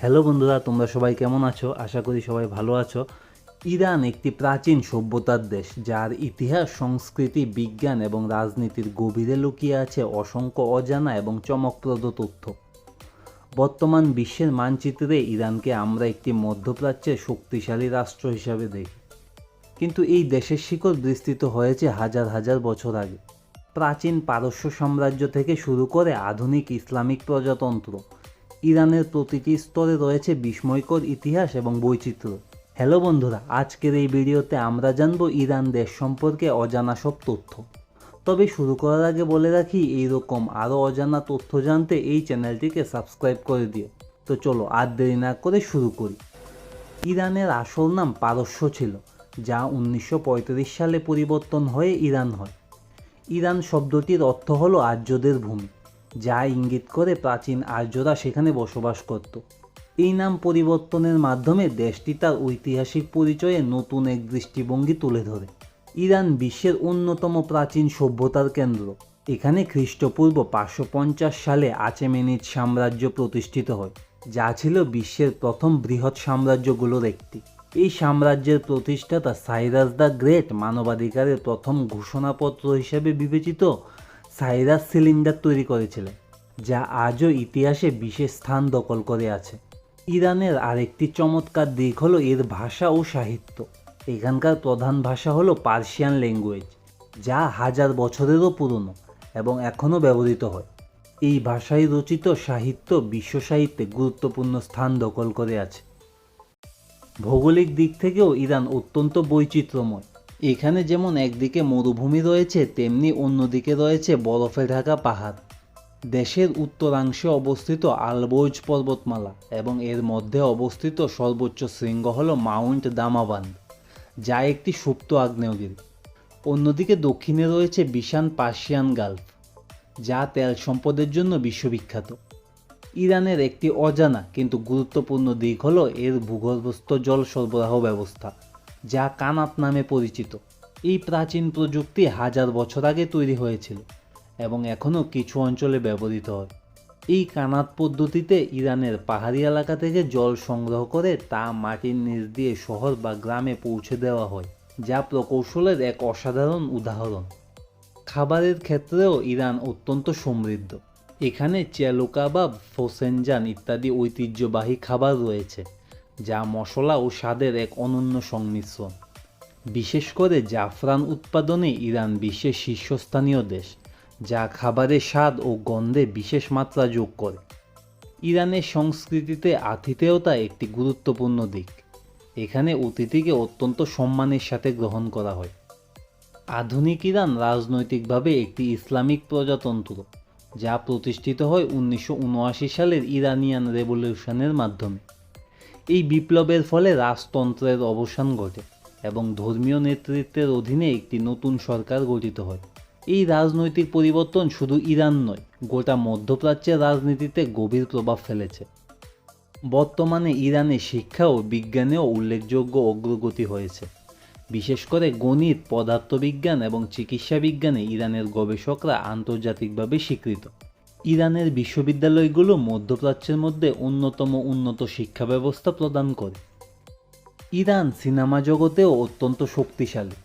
Hello বন্ধুরা, তোমরা সবাই কেমন আছো? আশা করি সবাই ভালো আছো। ইরান একটি প্রাচীন সভ্যতার দেশ, যার ইতিহাস, সংস্কৃতি, বিজ্ঞান এবং রাজনীতির গভীরে লুকিয়ে আছে অসংখ্য অজানা এবং চমকপ্রদ তথ্য। বর্তমান বিশ্বের মানচিত্রে ইরানকে আমরা একটি মধ্যপ্রাচ্যের শক্তিশালী রাষ্ট্র হিসাবে দেখি, কিন্তু এই দেশের শিকড় বিস্তৃত হয়েছে হাজার হাজার বছর আগে। প্রাচীন পারস্য সাম্রাজ্য থেকে শুরু করে আধুনিক ইসলামিক প্রজাতন্ত্র, ইরানের প্রতিটি স্তরে রয়েছে বিস্ময়কর ইতিহাস এবং বৈচিত্র্য। হ্যালো বন্ধুরা, আজকের এই ভিডিওতে আমরা জানব ইরান দেশ সম্পর্কে অজানা সব তথ্য। তবে শুরু করার আগে বলে রাখি, এইরকম আরও অজানা তথ্য জানতে এই চ্যানেলটিকে সাবস্ক্রাইব করে দিও। তো চলো আর দেরি না করে শুরু করি। ইরানের আসল নাম পারস্য ছিল, যা 1935 সালে পরিবর্তন হয়ে ইরান হয়। ইরান শব্দটির অর্থ হলো আর্যদের ভূমি, যা ইঙ্গিত করে প্রাচীন আর্যরা সেখানে বসবাস করত। এই নাম পরিবর্তনের মাধ্যমে দেশটি তার ঐতিহাসিক পরিচয়ে নতুন এক দৃষ্টিভঙ্গি তুলে ধরে। ইরান বিশ্বের অন্যতম প্রাচীন সভ্যতার কেন্দ্র। এখানে খ্রিস্টপূর্ব 550 সালে আচেমেনিড সাম্রাজ্য প্রতিষ্ঠিত হয়, যা ছিল বিশ্বের প্রথম বৃহৎ সাম্রাজ্যগুলোর একটি। এই সাম্রাজ্যের প্রতিষ্ঠাতা সাইরাস দ্য গ্রেট মানবাধিকারের প্রথম ঘোষণাপত্র হিসেবে বিবেচিত সাইরাস সিলিন্ডার তৈরি করেছিলেন, যা আজও ইতিহাসে বিশেষ স্থান দখল করে আছে। ইরানের আরেকটি চমৎকার দিক হলো এর ভাষা ও সাহিত্য। এখানকার প্রধান ভাষা হলো পার্সিয়ান ল্যাঙ্গুয়েজ, যা হাজার বছরেরও পুরনো এবং এখনও ব্যবহৃত হয়। এই ভাষায় রচিত সাহিত্য বিশ্ব সাহিত্যে গুরুত্বপূর্ণ স্থান দখল করে আছে। ভৌগোলিক দিক থেকেও ইরান অত্যন্ত বৈচিত্র্যময়। এখানে যেমন একদিকে মরুভূমি রয়েছে, তেমনি অন্যদিকে রয়েছে বরফে ঢাকা পাহাড়। দেশের উত্তরাংশে অবস্থিত আলবৌজ পর্বতমালা এবং এর মধ্যে অবস্থিত সর্বোচ্চ শৃঙ্গ হল মাউন্ট দামাবান্দ, যা একটি সুপ্ত আগ্নেয়গিরি। অন্যদিকে দক্ষিণে রয়েছে বিশাল পার্সিয়ান গালফ, যা তেল সম্পদের জন্য বিশ্ববিখ্যাত। ইরানের একটি অজানা কিন্তু গুরুত্বপূর্ণ দিক হল এর ভূগর্ভস্থ জল সরবরাহ ব্যবস্থা, যা কানাত নামে পরিচিত। এই প্রাচীন প্রযুক্তি হাজার বছর আগে তৈরি হয়েছিল এবং এখনও কিছু অঞ্চলে ব্যবহৃত হয়। এই কানাত পদ্ধতিতে ইরানের পাহাড়ি এলাকা থেকে জল সংগ্রহ করে তা মাটির নিচ দিয়ে শহর বা গ্রামে পৌঁছে দেওয়া হয়, যা প্রকৌশলের এক অসাধারণ উদাহরণ। খাবারের ক্ষেত্রেও ইরান অত্যন্ত সমৃদ্ধ। এখানে চেলুকা বা ফোসেনজান ইত্যাদি ঐতিহ্যবাহী খাবার রয়েছে, যা মশলা ও স্বাদের এক অনন্য সংমিশ্রণ। বিশেষ করে জাফরান উৎপাদনে ইরান বিশ্বের শীর্ষস্থানীয় দেশ, যা খাবারের স্বাদ ও গন্ধে বিশেষ মাত্রা যোগ করে। ইরানের সংস্কৃতিতে আতিথেয়তা একটি গুরুত্বপূর্ণ দিক। এখানে অতিথিকে অত্যন্ত সম্মানের সাথে গ্রহণ করা হয়। আধুনিক ইরান রাজনৈতিকভাবে একটি ইসলামিক প্রজাতন্ত্র, যা প্রতিষ্ঠিত হয় 1979 সালের ইরানিয়ান রেভলিউশনের মাধ্যমে। এই বিপ্লবের ফলে রাজতন্ত্রের অবসান ঘটে এবং ধর্মীয় নেতৃত্বের অধীনে একটি নতুন সরকার গঠিত হয়। এই রাজনৈতিক পরিবর্তন শুধু ইরান নয়, গোটা মধ্যপ্রাচ্যের রাজনীতিতে গভীর প্রভাব ফেলেছে। বর্তমানে ইরানে শিক্ষা ও বিজ্ঞানেও উল্লেখযোগ্য অগ্রগতি হয়েছে। বিশেষ করে গণিত, পদার্থবিজ্ঞান এবং চিকিৎসা বিজ্ঞানে ইরানের গবেষকরা আন্তর্জাতিকভাবে স্বীকৃত। ইরানের বিশ্ববিদ্যালয়গুলো মধ্যপ্রাচ্যের মধ্যে অন্যতম উন্নত শিক্ষা ব্যবস্থা প্রদান করে। ইরান সিনেমা জগতেও অত্যন্ত শক্তিশালী।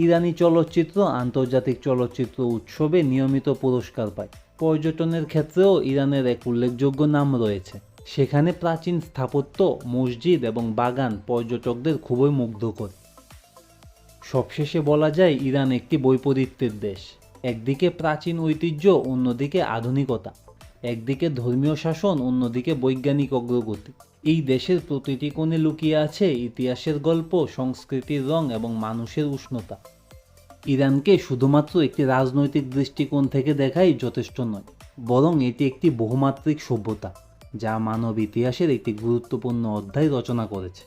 ইরানি চলচ্চিত্র আন্তর্জাতিক চলচ্চিত্র উৎসবে নিয়মিত পুরস্কার পায়। পর্যটনের ক্ষেত্রেও ইরানের এক উল্লেখযোগ্য নাম রয়েছে। সেখানে প্রাচীন স্থাপত্য, মসজিদ এবং বাগান পর্যটকদের খুবই মুগ্ধ করে। সবশেষে বলা যায়, ইরান একটি বৈপরীত্যের দেশ। একদিকে প্রাচীন ঐতিহ্য, অন্যদিকে আধুনিকতা। একদিকে ধর্মীয় শাসন, অন্যদিকে বৈজ্ঞানিক অগ্রগতি। এই দেশের প্রতিটি কোণে লুকিয়ে আছে ইতিহাসের গল্প, সংস্কৃতির রং এবং মানুষের উষ্ণতা। ইরানকে শুধুমাত্র একটি রাজনৈতিক দৃষ্টিকোণ থেকে দেখাই যথেষ্ট নয়, বরং এটি একটি বহুমাত্রিক সভ্যতা, যা মানব ইতিহাসের একটি গুরুত্বপূর্ণ অধ্যায় রচনা করেছে।